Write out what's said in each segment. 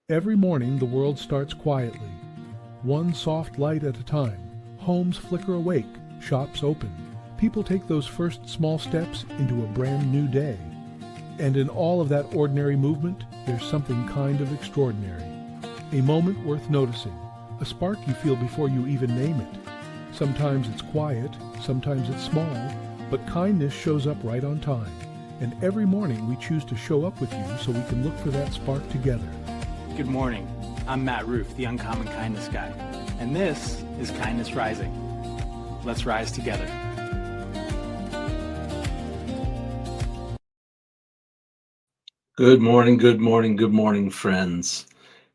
Every morning the world starts quietly, one soft light at a time. Homes flicker awake, shops open. People take those first small steps into a brand new day. And in all of that ordinary movement, there's something kind of extraordinary. A moment worth noticing, a spark you feel before you even name it. Sometimes it's quiet, sometimes it's small, but kindness shows up right on time. And every morning we choose to show up with you so we can look for that spark together. Good morning. I'm Matt Roof, the Uncommon Kindness Guy, and this is Kindness Rising. Let's rise together. Good morning, good morning, good morning, friends.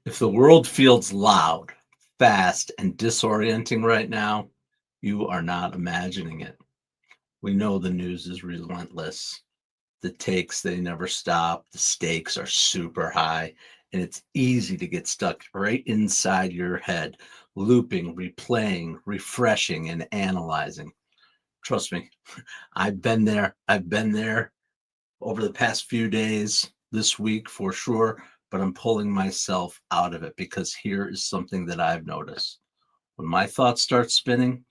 If the world feels loud, fast, and disorienting right now, you are not imagining it. We know the news is relentless. The takes, they never stop. The stakes are super high, and it's easy to get stuck right inside your head, looping, replaying, refreshing, and analyzing. Trust me, I've been there. I've been there over the past few days, this week for sure, but I'm pulling myself out of it because here is something that I've noticed. When my thoughts start spinning,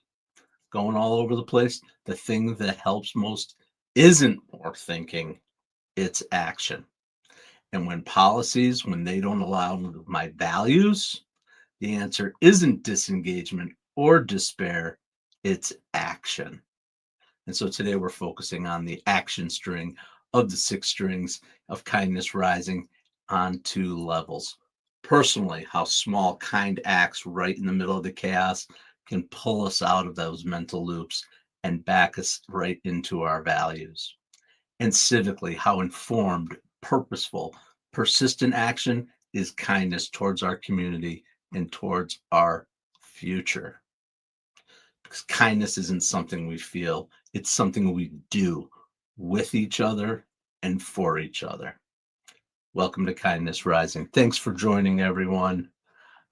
going all over the place, the thing that helps most isn't more thinking, it's action. And when policies, when they don't allow my values, the answer isn't disengagement or despair, it's action. And so today we're focusing on the action string of the 6 strings of kindness rising on 2 levels. Personally, how small kind acts right in the middle of the chaos can pull us out of those mental loops and back us right into our values. And civically, how informed, purposeful, persistent action is kindness towards our community and towards our future. Because kindness isn't something we feel, it's something we do with each other and for each other. Welcome to Kindness Rising. Thanks for joining, everyone.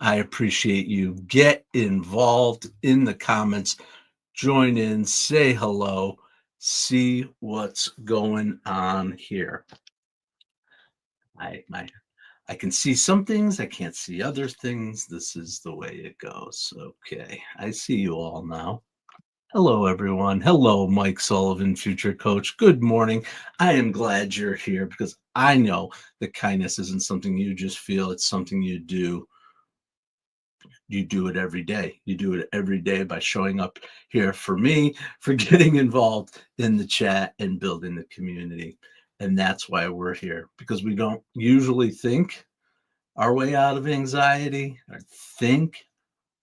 I appreciate you. Get involved in the comments, join in, say hello, see what's going on here. I can see some things, I can't see other things. This is the way it goes. Okay, I see you all now. Hello, everyone. Hello, Mike Sullivan, future coach. Good morning. I am glad you're here because I know that kindness isn't something you just feel, it's something you do. You do it every day. You do it every day by showing up here for me, for getting involved in the chat and building the community. And that's why we're here, because we don't usually think our way out of anxiety or think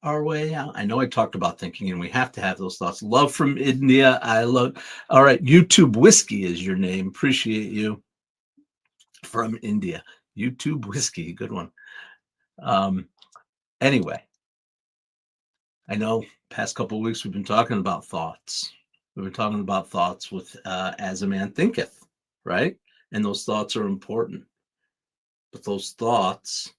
our way out. I know I talked about thinking, and we have to have those thoughts. Love from India. I love. All right, YouTube Whiskey is your name. Appreciate you from India. YouTube Whiskey, good one. Anyway, I know past couple of weeks we've been talking about thoughts. We've been talking about thoughts with as a man thinketh, right? And those thoughts are important, but those thoughts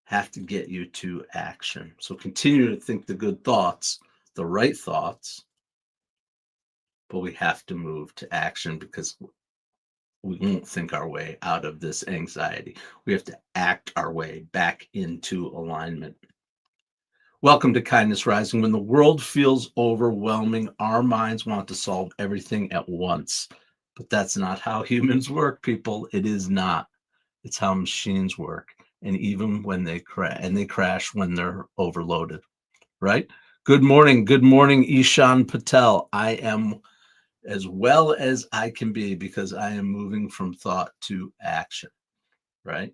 have to get you to action. So continue to think the good thoughts, the right thoughts, but we have to move to action because we won't think our way out of this anxiety. We have to act our way back into alignment. Welcome to Kindness Rising. When the world feels overwhelming, our minds want to solve everything at once. But that's not how humans work, people. It is not. It's how machines work. And even when they crash when they're overloaded, right? Good morning, Ishan Patel. I am as well as I can be because I am moving from thought to action, right?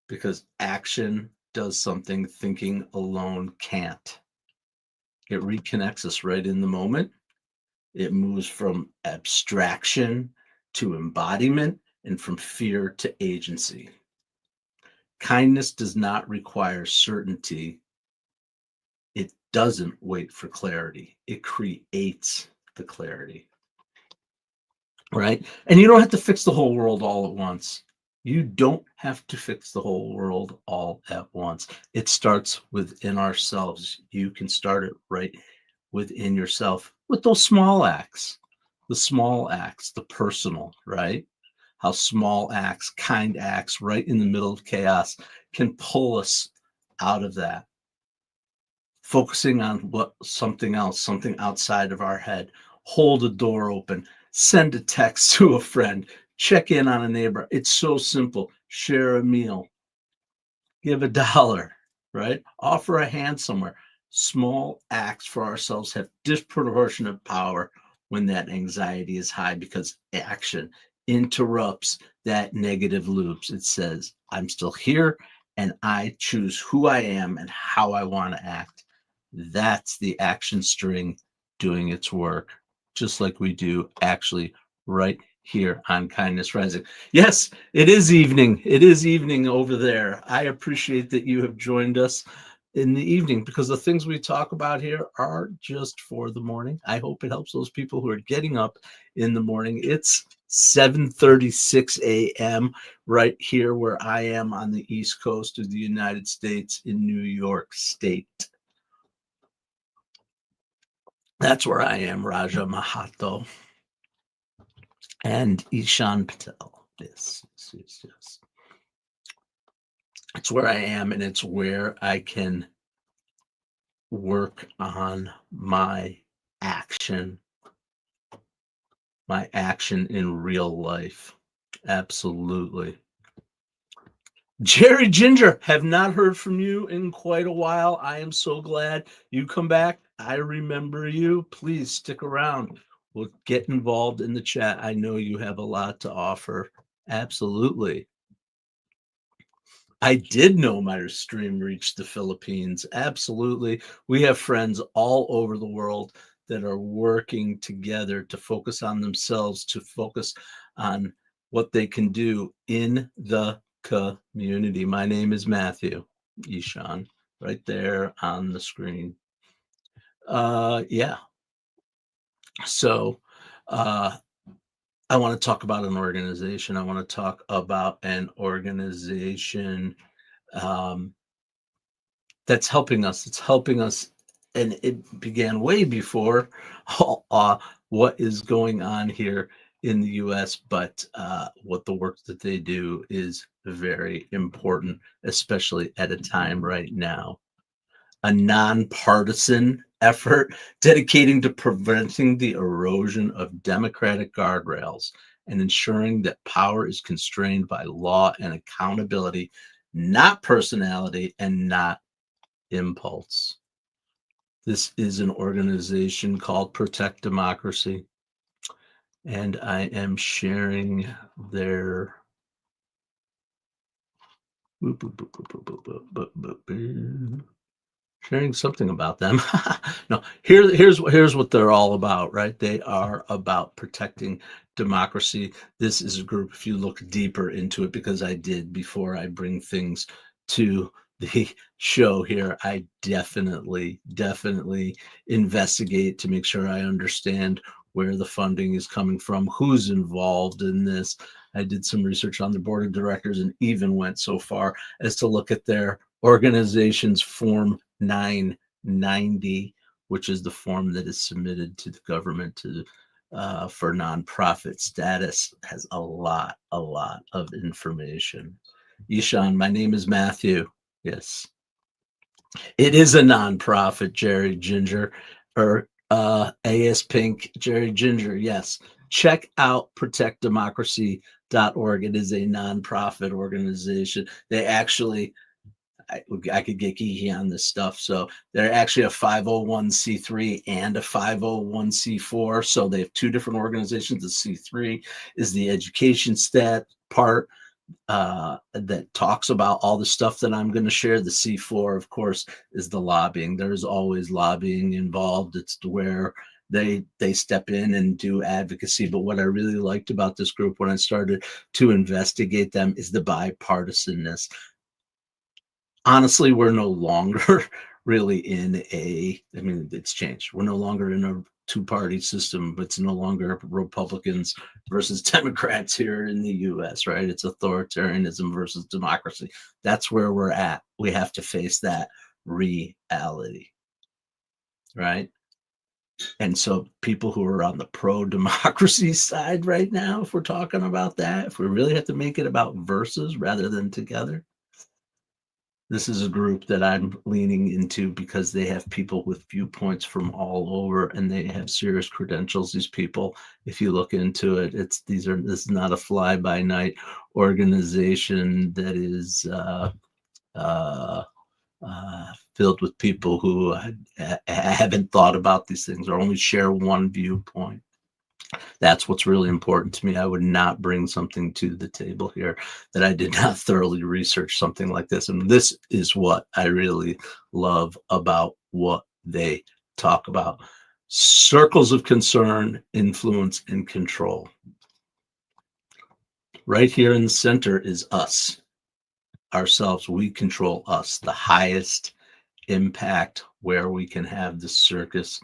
Because action does something thinking alone can't. It reconnects us right in the moment. It moves from abstraction to embodiment and from fear to agency. Kindness does not require certainty. It doesn't wait for clarity. It creates the clarity, right? And you don't have to fix the whole world all at once. You don't have to fix the whole world all at once. It starts within ourselves. You can start it right within yourself with those small acts, the personal, right? How small acts, kind acts, right in the middle of chaos can pull us out of that. Focusing on something else, something outside of our head. Hold a door open, send a text to a friend, check in on a neighbor. It's so simple. Share a meal, give $1, right? Offer a hand somewhere. Small acts for ourselves have disproportionate power when that anxiety is high, because action interrupts that negative loops. It says, I'm still here and I choose who I am and how I want to act. That's the action string doing its work, just like we do actually right here on Kindness Rising. Yes, it is evening. It is evening over there. I appreciate that you have joined us in the evening, because the things we talk about here are just for the morning. I hope it helps those people who are getting up in the morning. It's 7:36 a.m. right here where I am on the East Coast of the United States in New York State. That's where I am, Raja Mahato and Ishan Patel. Yes. It's where I am, and it's where I can work on my action in real life. Absolutely. Jerry Ginger, have not heard from you in quite a while. I am so glad you come back. I remember you. Please stick around. We'll get involved in the chat. I know you have a lot to offer. Absolutely. I did know my stream reached the Philippines. Absolutely. We have friends all over the world that are working together to focus on themselves, to focus on what they can do in the community. My name is Matthew Ishan, right there on the screen. Yeah. So I want to talk about an organization. I want to talk about an organization that's helping us. It's helping us, and it began way before what is going on here in the U.S., but what the work that they do is very important, especially at a time right now. A nonpartisan effort dedicating to preventing the erosion of democratic guardrails and ensuring that power is constrained by law and accountability, not personality and not impulse. This is an organization called Protect Democracy, and I am sharing their sharing something about them. No, here's what they're all about, right? They are about protecting democracy. This is a group, if you look deeper into it, because I did before I bring things to the show here, I definitely investigate to make sure I understand where the funding is coming from, who's involved in this. I did some research on the board of directors and even went so far as to look at their organization's Form 990, which is the form that is submitted to the government to for nonprofit status. Has a lot of information. Ishan, my name is Matthew. Yes, it is a nonprofit, Jerry Ginger, or AS Pink, Jerry Ginger. Yes, check out protectdemocracy.org. It is a nonprofit organization. They actually, I could get geeky on this stuff. So they're actually a 501c3 and a 501c4. So they have two different organizations. The C3 is the education stat part that talks about all the stuff that I'm going to share. The C4, of course, is the lobbying. There's always lobbying involved. It's where they step in and do advocacy. But what I really liked about this group when I started to investigate them is the bipartisanness. Honestly, we're no longer really it's changed. We're no longer in a two-party system, but it's no longer Republicans versus Democrats here in the US, right? It's authoritarianism versus democracy. That's where we're at. We have to face that reality, right? And so people who are on the pro-democracy side right now, if we're talking about that, if we really have to make it about versus rather than together, This is a group that I'm leaning into because they have people with viewpoints from all over, and they have serious credentials. These people, if you look into it, this is not a fly by night organization that is uh, filled with people who haven't thought about these things or only share one viewpoint. That's what's really important to me. I would not bring something to the table here that I did not thoroughly research something like this. And this is what I really love about what they talk about. Circles of concern, influence, and control. Right here in the center is us, ourselves. We control us, the highest impact, where we can have the circus.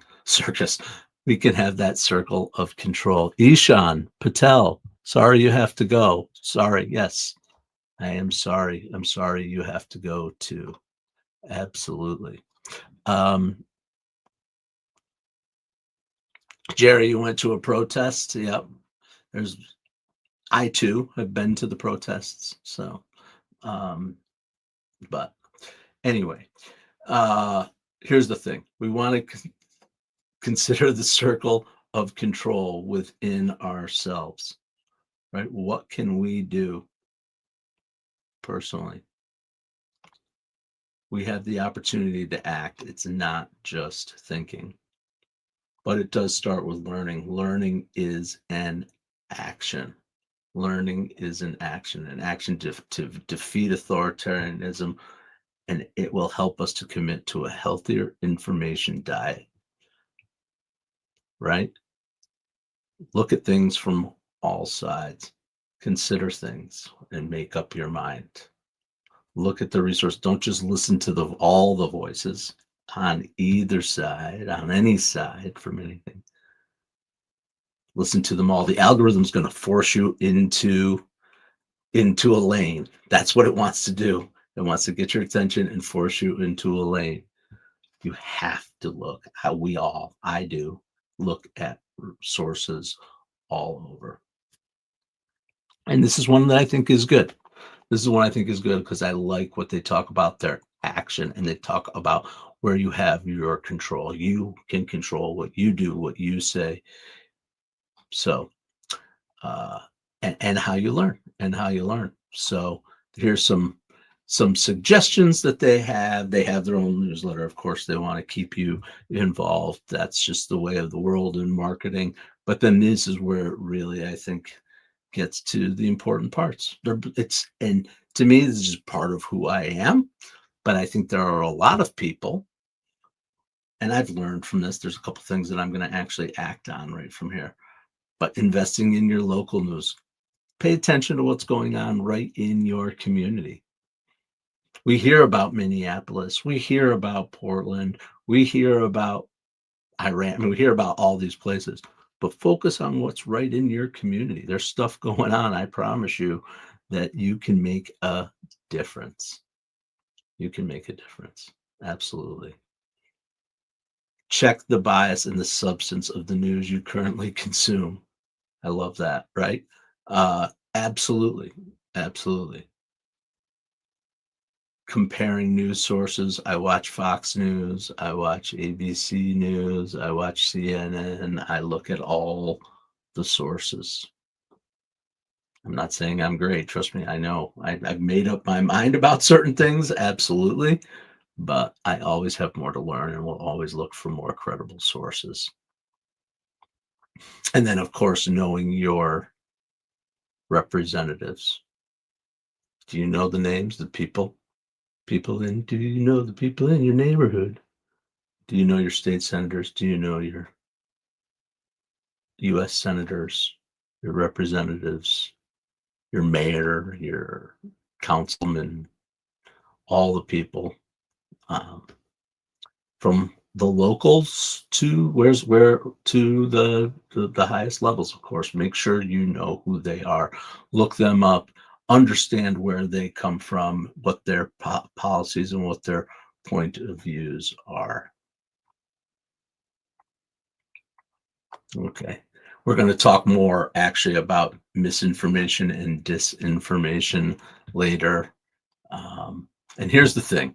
We can have that circle of control. Ishan Patel, sorry you have to go. Sorry, yes, I am sorry. I'm sorry you have to go too. Absolutely. Jerry, you went to a protest. Yep. I too have been to the protests. So, but anyway, here's the thing. We want to consider the circle of control within ourselves, right? What can we do personally? We have the opportunity to act. It's not just thinking, but it does start with learning. Learning is an action. Learning is an action to defeat authoritarianism, and it will help us to commit to a healthier information diet, right? Look at things from all sides, consider things, and make up your mind. Look at the resource. Don't just listen to all the voices on either side, on any side from anything. Listen to them all. The algorithm's going to force you into a lane. That's what it wants to do. It wants to get your attention and force you into a lane. You have to look. I do look at sources all over. And this is one that I think is good. This is one I think is good because I like what they talk about, their action, and they talk about where you have your control. You can control what you do, what you say. So, and how you learn. So here's some suggestions that they have. They have their own newsletter. Of course, they want to keep you involved. That's just the way of the world in marketing. But then this is where it really, I think, gets to the important parts. And to me, this is part of who I am. But I think there are a lot of people, and I've learned from this. There's a couple things that I'm going to actually act on right from here. But investing in your local news, pay attention to what's going on right in your community. We hear about Minneapolis. We hear about Portland. We hear about Iran. I mean, we hear about all these places, but focus on what's right in your community. There's stuff going on, I promise you, that you can make a difference. You can make a difference. Absolutely. Check the bias and the substance of the news you currently consume. I love that, right? Absolutely. Absolutely. Comparing news sources. I watch Fox News, I watch ABC News, I watch CNN. I look at all the sources. I'm not saying I'm great. Trust me, I know. I've made up my mind about certain things, absolutely. But I always have more to learn and will always look for more credible sources. And then, of course, knowing your representatives. Do you know the names, the people? Do you know the people in your neighborhood? Do you know your state senators? Do you know your US senators, your representatives, your mayor, your councilman, all the people, from the locals to where to the highest levels, of course. Make sure you know who they are. Look them up, understand where they come from, what their policies and what their point of views are. Okay. We're going to talk more actually about misinformation and disinformation later. And here's the thing,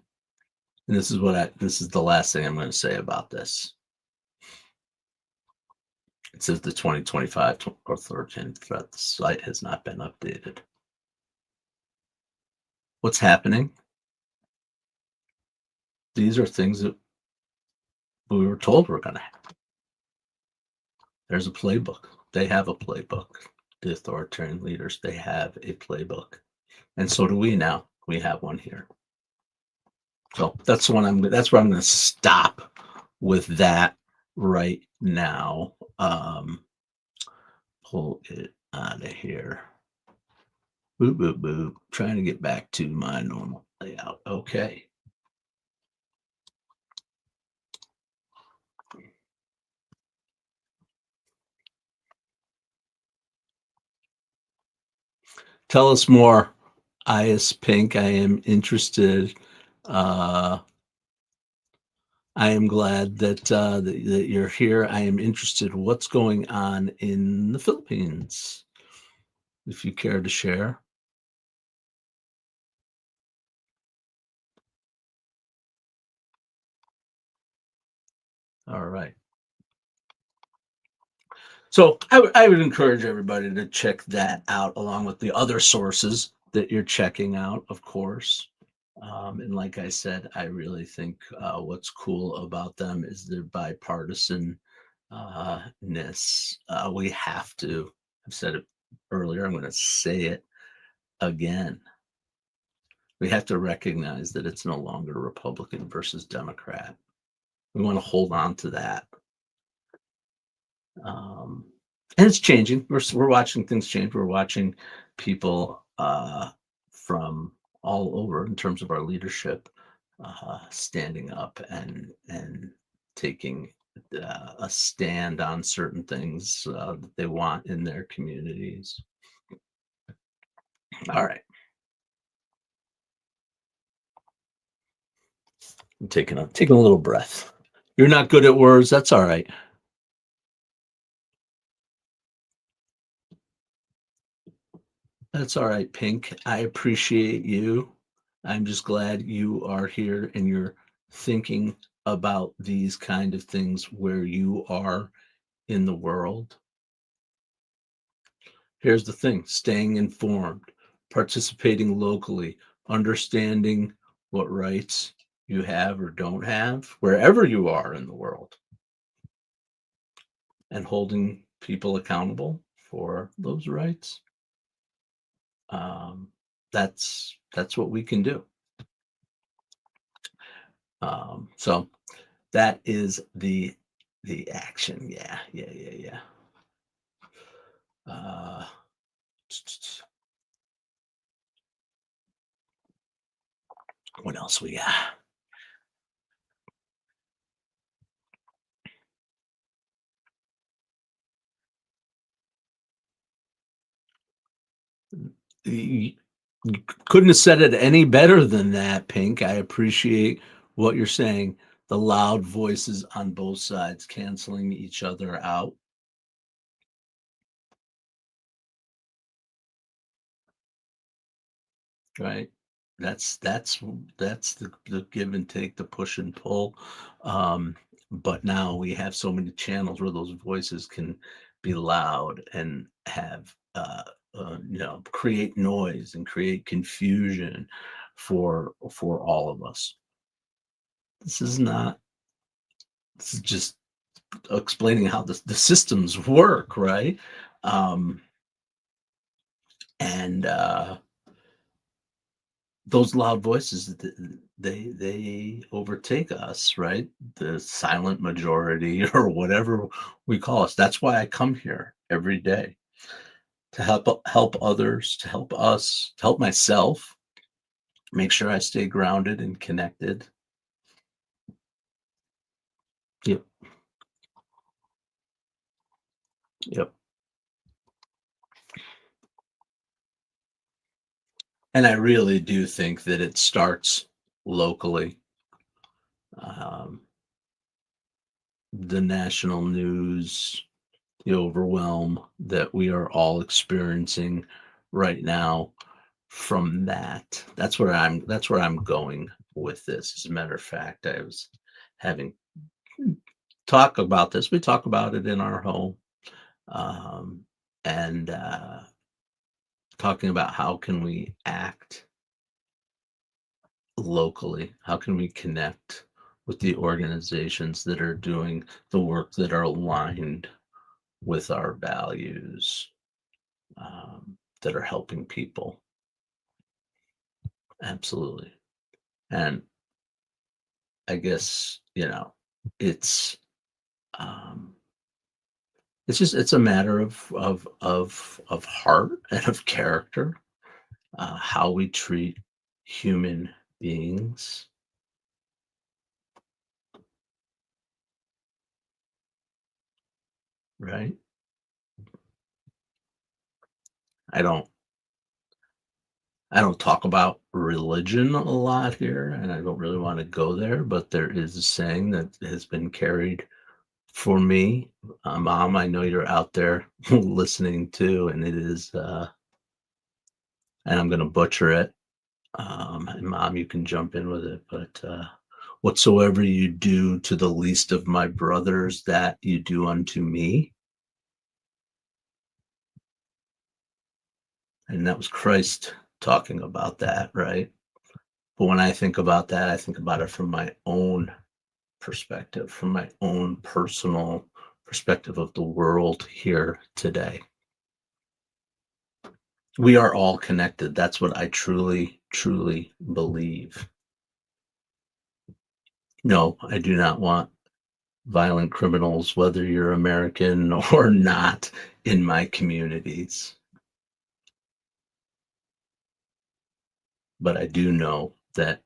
and this is the last thing I'm going to say about this. It says the 2025 authoritarian threat. The site has not been updated. What's happening? These are things that we were told were going to happen. There's a playbook. They have a playbook. The authoritarian leaders, they have a playbook. And so do we now. We have one here. So that's where I'm going to stop with that right now. Pull it out of here. Boop, boop, boop. Trying to get back to my normal layout. Okay. Tell us more, Ias Pink. I am interested. I am glad that you're here. I am interested what's going on in the Philippines. If you care to share. All right. So I would encourage everybody to check that out along with the other sources that you're checking out, of course. And like I said, I really think what's cool about them is their bipartisan ness. We have to, I've said it earlier, I'm going to say it again. We have to recognize that it's no longer Republican versus Democrat. We want to hold on to that. And it's changing. We're watching things change. We're watching people from all over in terms of our leadership standing up and taking a stand on certain things that they want in their communities. All right. I'm taking a little breath. You're not good at words. That's all right. That's all right, Pink. I appreciate you. I'm just glad you are here and you're thinking about these kind of things where you are in the world. Here's the thing, staying informed, participating locally, understanding what rights you have or don't have, wherever you are in the world, and holding people accountable for those rights. That's what we can do. So that is the action. Yeah. What else we got? You couldn't have said it any better than that, Pink. I appreciate what you're saying. The loud voices on both sides canceling each other out. Right. That's the give and take, the push and pull. But now we have so many channels where those voices can be loud and have create noise and create confusion for all of us. This is just explaining how the systems work, right? And those loud voices, they overtake us, right? The silent majority or whatever we call us. That's why I come here every day, to help others, to help us, to help myself, make sure I stay grounded and connected. Yep. And I really do think that it starts locally. The national news, the overwhelm that we are all experiencing right now from that. That's where I'm going with this. As a matter of fact, I was having talk about this. We talk about it in our home, um, and talking about how can we act locally? How can we connect with the organizations that are doing the work that are aligned with our values, that are helping people? Absolutely. And I guess, it's um, it's a matter of heart and of character, how we treat human beings, right? I don't I don't talk about religion a lot here, and I don't really want to go there, but there is a saying that has been carried for me. Mom, I know you're out there listening too, and it is, and I'm going to butcher it. And Mom, you can jump in with it, but whatsoever you do to the least of my brothers, that you do unto me. And that was Christ talking about that, right? But when I think about that, I think about it from my own perspective, from my own personal perspective of the world here today. We are all connected. That's what I truly, truly believe. No, I do not want violent criminals, whether you're American or not, in my communities. But I do know that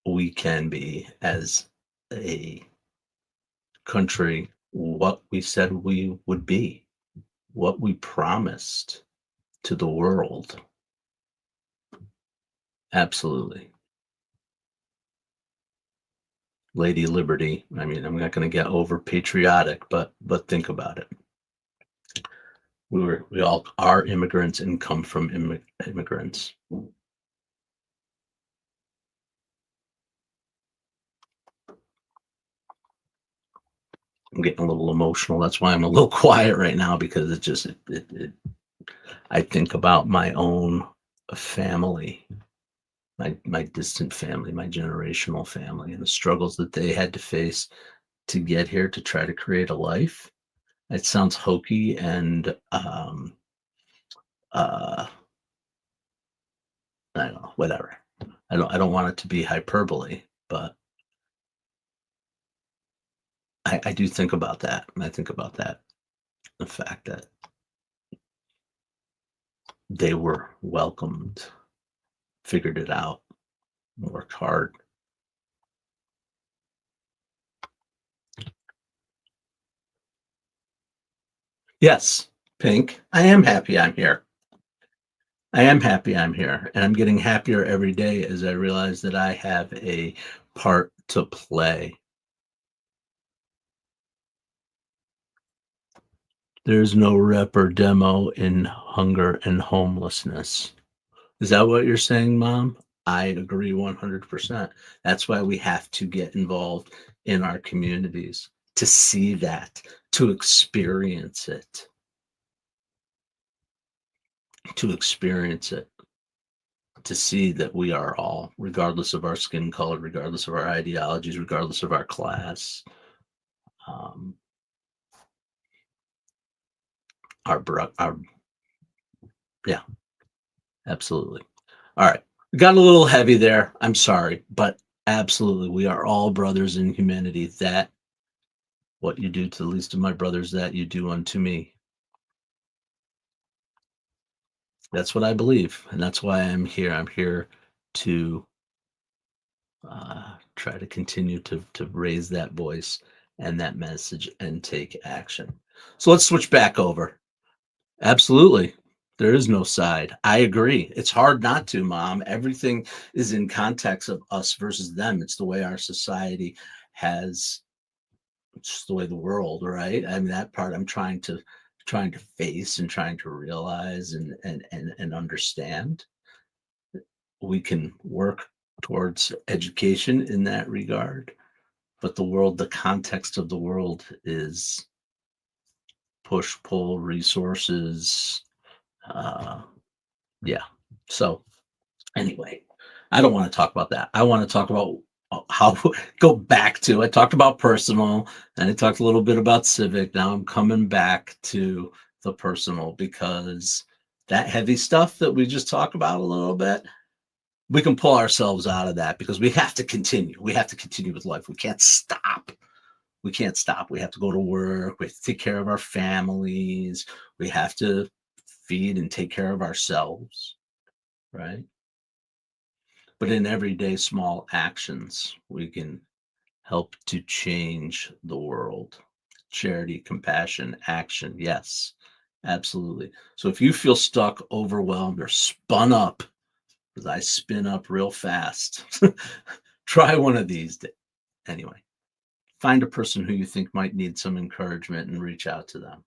we can be, as a country, what we said we would be, what we promised to the world. Absolutely. Lady Liberty. I mean, I'm not going to get over patriotic, but think about it. We all are immigrants and come from immigrants. I'm getting a little emotional. That's why I'm a little quiet right now, because I think about my own family, my distant family, my generational family, and the struggles that they had to face to get here to try to create a life. It sounds hokey and uh, I don't know, whatever. I don't want it to be hyperbole, but I do think about that. And I think about that, the fact that they were welcomed, figured it out, worked hard. Yes, Pink, I am happy I'm here. I am happy I'm here, and I'm getting happier every day as I realize that I have a part to play. There's no rep or demo in hunger and homelessness. Is that what you're saying, Mom? I agree 100%. That's why we have to get involved in our communities to see that, to experience it, to experience it, to see that we are all, regardless of our skin color, regardless of our ideologies, regardless of our class, um, our yeah, absolutely. All right. Got a little heavy there. I'm sorry, but absolutely, we are all brothers in humanity. That what you do to the least of my brothers, that you do unto me. That's what I believe, and that's why I'm here. I'm here to try to continue to raise that voice and that message and take action. So let's switch back over. Absolutely. There is no side. I agree. It's hard not to, Mom. Everything is in context of us versus them. It's the way our society has, it's just the way the world, right? I mean, that part I'm trying to face and trying to realize and understand. we can work towards education in that regard. But the context of the world is push, pull, resources. Uh, yeah. So anyway, I don't want to talk about that. I want to talk about how go back to. I talked about personal, and I talked a little bit about civic. Now I'm coming back to the personal, because that heavy stuff that we just talked about a little bit, we can pull ourselves out of that, because we have to continue. We have to continue with life. We can't stop. We can't stop. We have to go to work. We have to take care of our families. We have to feed and take care of ourselves, right? But in everyday small actions, we can help to change the world. Charity, compassion, action. Yes, absolutely. So if you feel stuck, overwhelmed, or spun up, because I spin up real fast, try one of these. Anyway, find a person who you think might need some encouragement and reach out to them.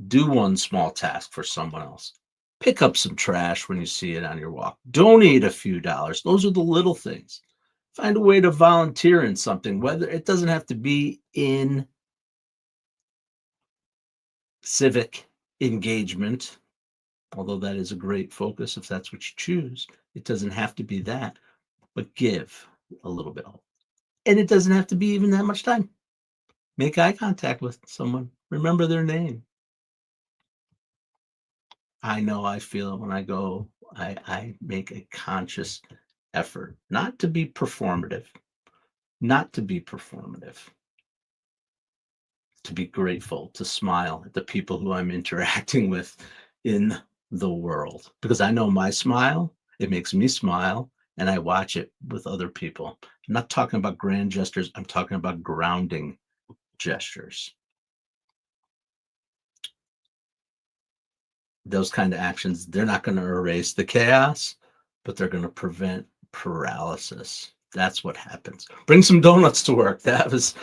Do one small task for someone else. Pick up some trash when you see it on your walk. Donate a few dollars. Those are the little things. Find a way to volunteer in something, whether it doesn't have to be in civic engagement, although that is a great focus if that's what you choose. It doesn't have to be that, but give a little bit. And it doesn't have to be even that much time. Make eye contact with someone. Remember their name. I know I feel it when I go. I make a conscious effort not to be performative, not to be performative, to be grateful, to smile at the people who I'm interacting with in the world. Because I know my smile, it makes me smile, and I watch it with other people. I'm not talking about grand gestures, I'm talking about grounding gestures. Those kind of actions, they're not going to erase the chaos, but they're going to prevent paralysis. That's what happens. Bring some donuts to work. That was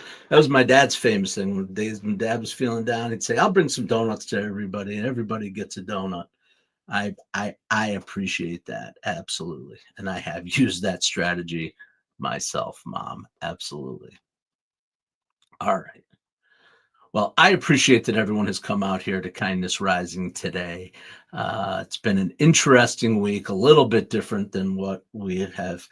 my dad's famous thing. When dad was feeling down, he'd say, "I'll bring some donuts to everybody," and everybody gets a donut. I appreciate that, absolutely, and I have used that strategy myself, Mom. Absolutely. All right. Well, I appreciate that everyone has come out here to Kindness Rising today. It's been an interesting week, a little bit different than what we have,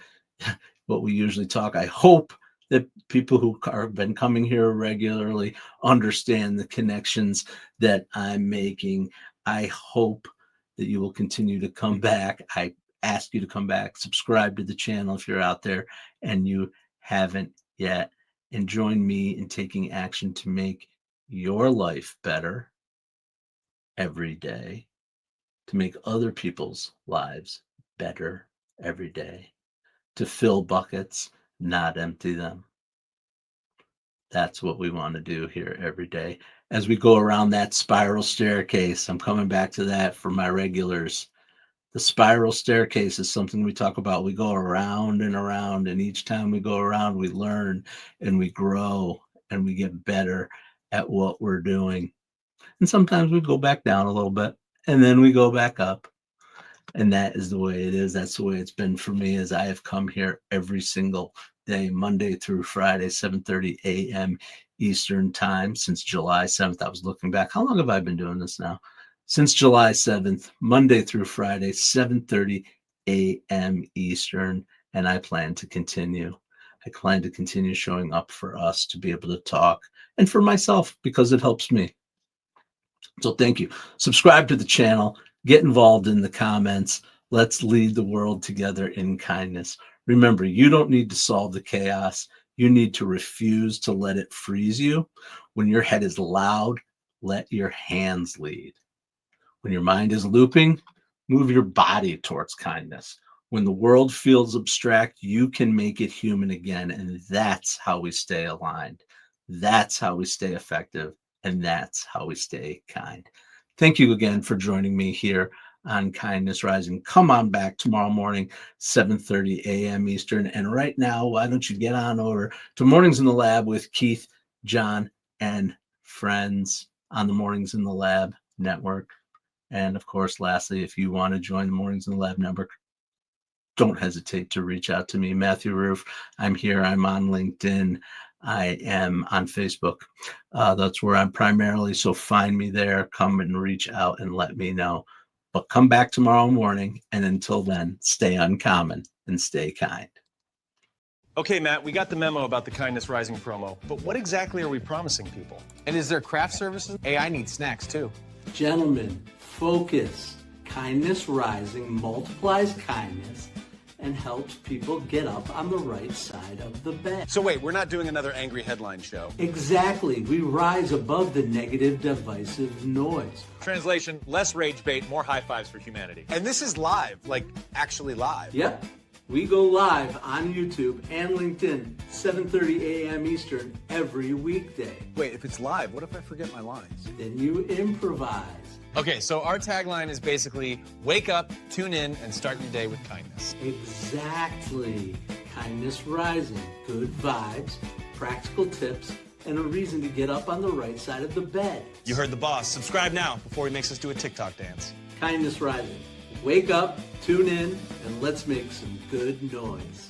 what we usually talk. I hope that people who have been coming here regularly understand the connections that I'm making. I hope that you will continue to come back. I ask you to come back, subscribe to the channel if you're out there and you haven't yet, and join me in taking action to make your life better every day, to make other people's lives better every day, to fill buckets, not empty them. That's what we want to do here every day. As we go around that spiral staircase, I'm coming back to that for my regulars. The spiral staircase is something we talk about. We go around and around, and each time we go around, we learn and we grow and we get better at what we're doing. And sometimes we go back down a little bit and then we go back up. And that is the way it is. That's the way it's been for me, as I have come here every single day, Monday through Friday, 7:30 a.m. Eastern time since July 7th. I was looking back. How long have I been doing this now? Since July 7th, Monday through Friday, 7:30 a.m. Eastern. And I plan to continue. I plan to continue showing up for us to be able to talk, and for myself, because it helps me. So thank you. Subscribe to the channel. Get involved in the comments. Let's lead the world together in kindness. Remember, you don't need to solve the chaos. You need to refuse to let it freeze you. When your head is loud, let your hands lead. When your mind is looping, move your body towards kindness. When the world feels abstract, you can make it human again. And that's how we stay aligned. That's how we stay effective. And that's how we stay kind. Thank you again for joining me here on Kindness Rising. Come on back tomorrow morning, 7:30 a.m. Eastern. And right now, why don't you get on over to Mornings in the Lab with Keith, John, and friends on the Mornings in the Lab network. And of course, lastly, if you want to join the Mornings in the Lab network, don't hesitate to reach out to me. Matthew Roof. I'm here. I'm on LinkedIn. I am on Facebook. That's where I'm primarily. So find me there. Come and reach out and let me know. But come back tomorrow morning. And until then, stay uncommon and stay kind. Okay, Matt, we got the memo about the Kindness Rising promo, but what exactly are we promising people? And is there craft services? Hey, I need snacks too. Gentlemen, focus. Kindness Rising multiplies kindness and helps people get up on the right side of the bed. So wait, we're not doing another angry headline show. Exactly. We rise above the negative, divisive noise. Translation, less rage bait, more high fives for humanity. And this is live, like actually live. Yep. We go live on YouTube and LinkedIn, 7:30 a.m. Eastern every weekday. Wait, if it's live, what if I forget my lines? Then you improvise. Okay, so our tagline is basically wake up, tune in, and start your day with kindness. Exactly. Kindness Rising. Good vibes, practical tips, and a reason to get up on the right side of the bed. You heard the boss. Subscribe now before he makes us do a TikTok dance. Kindness Rising. Wake up, tune in, and let's make some good noise.